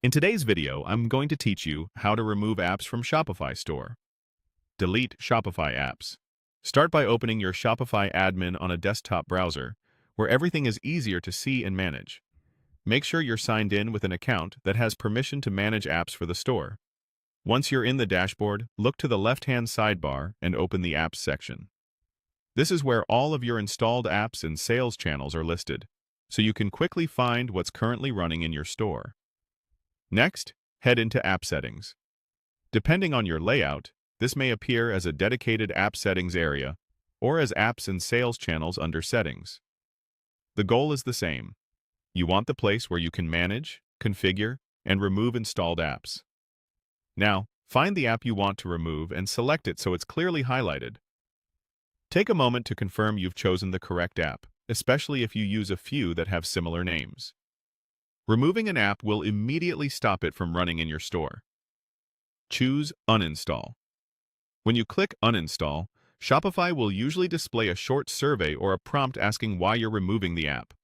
In today's video, I'm going to teach you how to remove apps from Shopify store. Delete Shopify apps. Start by opening your Shopify admin on a desktop browser, where everything is easier to see and manage. Make sure you're signed in with an account that has permission to manage apps for the store. Once you're in the dashboard, look to the left-hand sidebar and open the Apps section. This is where all of your installed apps and sales channels are listed, so you can quickly find what's currently running in your store. Next, head into App Settings. Depending on your layout, this may appear as a dedicated App Settings area or as Apps and Sales Channels under Settings. The goal is the same. You want the place where you can manage, configure, and remove installed apps. Now, find the app you want to remove and select it so it's clearly highlighted. Take a moment to confirm you've chosen the correct app, especially if you use a few that have similar names. Removing an app will immediately stop it from running in your store. Choose Uninstall. When you click Uninstall, Shopify will usually display a short survey or a prompt asking why you're removing the app.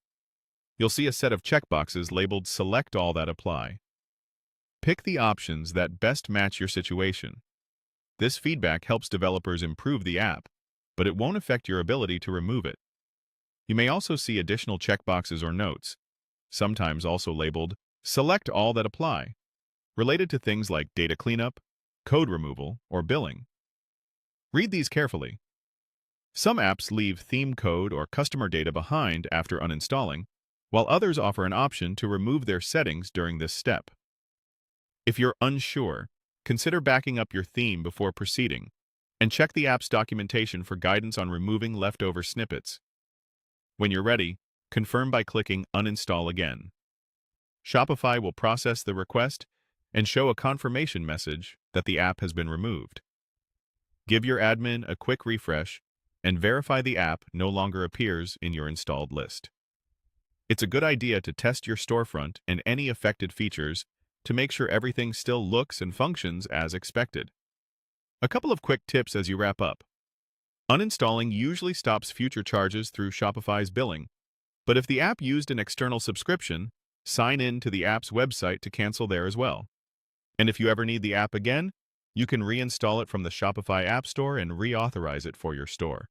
You'll see a set of checkboxes labeled Select All that apply. Pick the options that best match your situation. This feedback helps developers improve the app, but it won't affect your ability to remove it. You may also see additional checkboxes or notes, sometimes also labeled Select All that apply, related to things like data cleanup, code removal, or billing. Read these carefully. Some apps leave theme code or customer data behind after uninstalling, while others offer an option to remove their settings during this step. If you're unsure, consider backing up your theme before proceeding, and check the app's documentation for guidance on removing leftover snippets. When you're ready, confirm by clicking Uninstall again. Shopify will process the request and show a confirmation message that the app has been removed. Give your admin a quick refresh and verify the app no longer appears in your installed list. It's a good idea to test your storefront and any affected features to make sure everything still looks and functions as expected. A couple of quick tips as you wrap up. Uninstalling usually stops future charges through Shopify's billing, but if the app used an external subscription, sign in to the app's website to cancel there as well. And if you ever need the app again, you can reinstall it from the Shopify App Store and reauthorize it for your store.